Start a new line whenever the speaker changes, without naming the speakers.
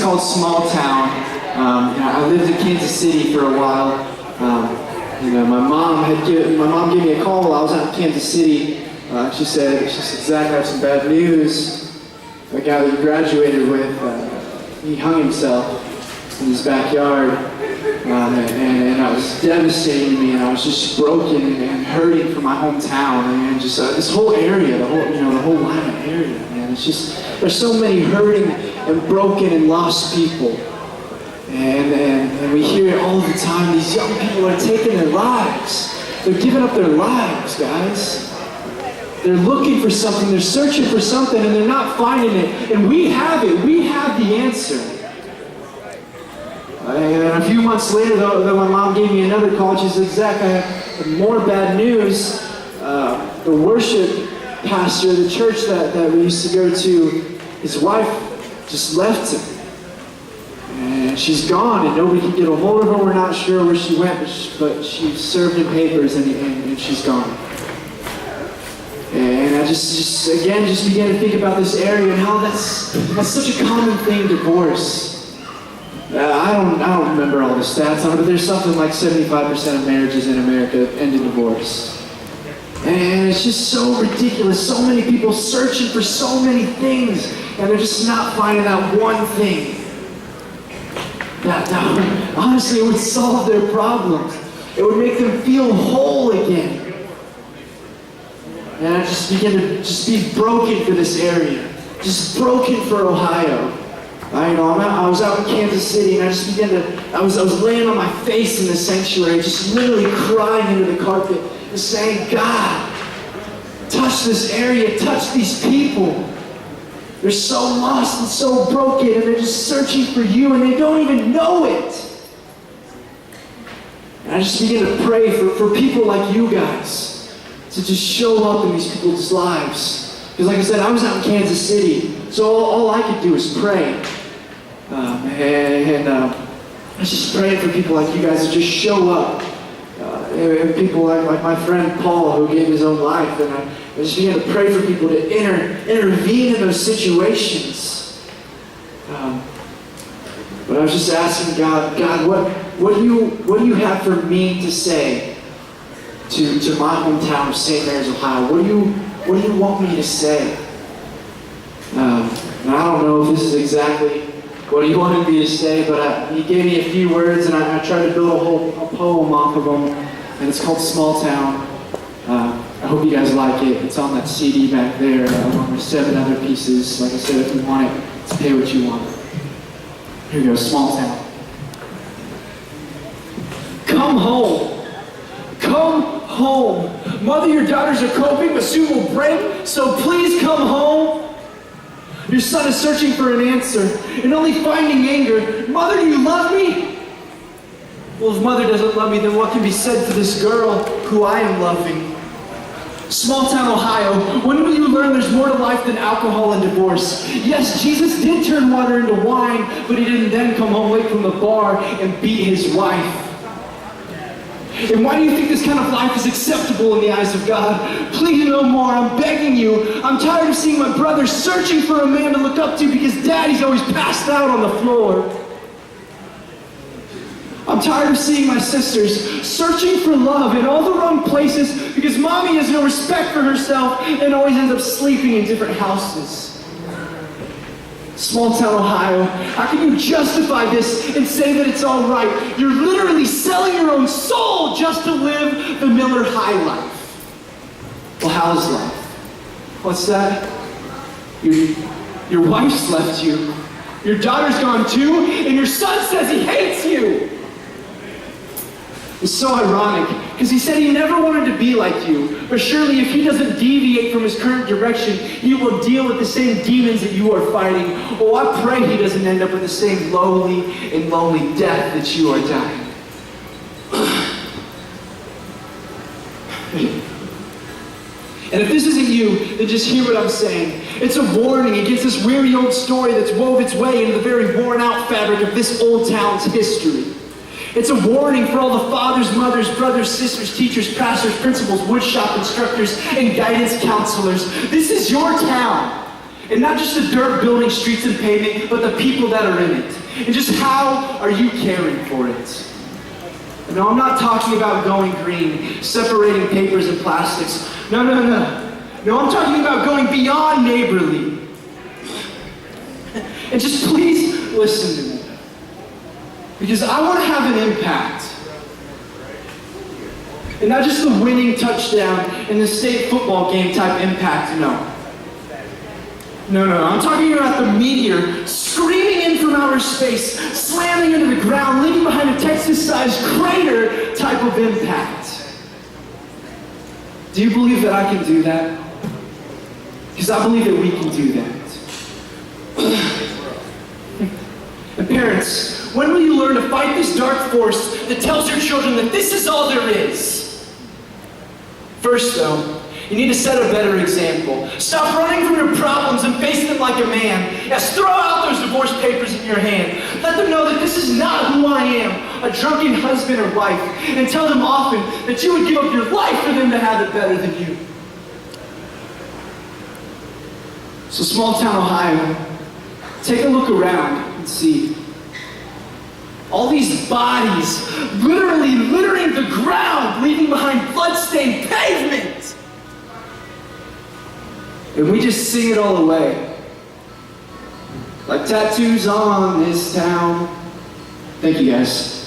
called Small Town. I lived in Kansas City for a while. My mom gave me a call while I was out in Kansas City. She said, Zach, I have some bad news. The guy that you graduated with, he hung himself in his backyard, and that was devastating me, and I was just broken and hurting for my hometown, and just this whole area, the whole Lima area, man. It's just, there's so many hurting and broken and lost people. And we hear it all the time. These young people are taking their lives. They're giving up their lives, guys. They're looking for something. They're searching for something, and they're not finding it. And we have it. We have the answer. And a few months later, though, my mom gave me another call. She said, Zach, I have more bad news. The worship pastor of the church that we used to go to, his wife just left him. And she's gone, and nobody can get a hold of her. We're not sure where she went, but she served him papers, and she's gone. And I just began to think about this area and how that's such a common thing, divorce. I don't remember all the stats on it, but there's something like 75% of marriages in America end in divorce. And it's just so ridiculous. So many people searching for so many things, and they're just not finding that one thing. That honestly, it would solve their problems. It would make them feel whole again. And I just began to be broken for this area. Just broken for Ohio. I was out in Kansas City, and I was laying on my face in the sanctuary, just literally crying into the carpet and saying, God, touch this area, touch these people. They're so lost and so broken, and they're just searching for you, and they don't even know it. And I just began to pray for people like you guys to just show up in these people's lives. Because like I said, I was out in Kansas City, so all I could do was pray. I was just praying for people like you guys to just show up. And people like my friend Paul, who gave his own life, and I just began to pray for people to intervene in those situations. But I was just asking God, what do you have for me to say to my hometown of St. Mary's, Ohio? What do you want me to say? And I don't know if this is exactly what he wanted me to say, but he gave me a few words, and I tried to build a poem off of them, and it's called Small Town. I hope you guys like it. It's on that CD back there, along with 7 other pieces. Like I said, if you want it, it's pay what you want. Here we go, Small Town. Come home. Come home. Mother, your daughters are coping, but soon will break, so please come home. Your son is searching for an answer and only finding anger. Mother, do you love me? Well, if mother doesn't love me, then what can be said to this girl who I am loving? Small town Ohio, when will you learn there's more to life than alcohol and divorce? Yes, Jesus did turn water into wine, but he didn't then come home late from the bar and beat his wife. And why do you think this kind of life is acceptable in the eyes of God? Please no more, I'm begging you. I'm tired of seeing my brother searching for a man to look up to because daddy's always passed out on the floor. I'm tired of seeing my sisters searching for love in all the wrong places because mommy has no respect for herself and always ends up sleeping in different houses. Small town Ohio, how can you justify this and say that it's all right? You're literally selling your own soul just to live the Miller High life. Well, how's life? What's that? Your wife's left you. Your daughter's gone too, and your son says he hates you. It's so ironic, because he said he never wanted to be like you, but surely if he doesn't deviate from his current direction, he will deal with the same demons that you are fighting. Oh, I pray he doesn't end up with the same lowly and lonely death that you are dying. And if this isn't you, then just hear what I'm saying. It's a warning against this weary old story that's wove its way into the very worn-out fabric of this old town's history. It's a warning for all the fathers, mothers, brothers, sisters, teachers, pastors, principals, woodshop instructors, and guidance counselors. This is your town. And not just the dirt, building, streets, and pavement, but the people that are in it. And just how are you caring for it? And no, I'm not talking about going green, separating papers and plastics. No. No, I'm talking about going beyond neighborly. And just please listen to me. Because I want to have an impact. And not just the winning touchdown in the state football game type impact, no. No. I'm talking about the meteor screaming in from outer space, slamming into the ground, leaving behind a Texas-sized crater type of impact. Do you believe that I can do that? Because I believe that we can do that. And parents, when will you learn to fight this dark force that tells your children that this is all there is? First, though, you need to set a better example. Stop running from your problems and face them like a man. Yes, throw out those divorce papers in your hand. Let them know that this is not who I am, a drunken husband or wife. And tell them often that you would give up your life for them to have it better than you. So small town Ohio, take a look around and see. All these bodies literally littering the ground, leaving behind blood-stained pavement. And we just sing it all away. Like tattoos on this town. Thank you guys.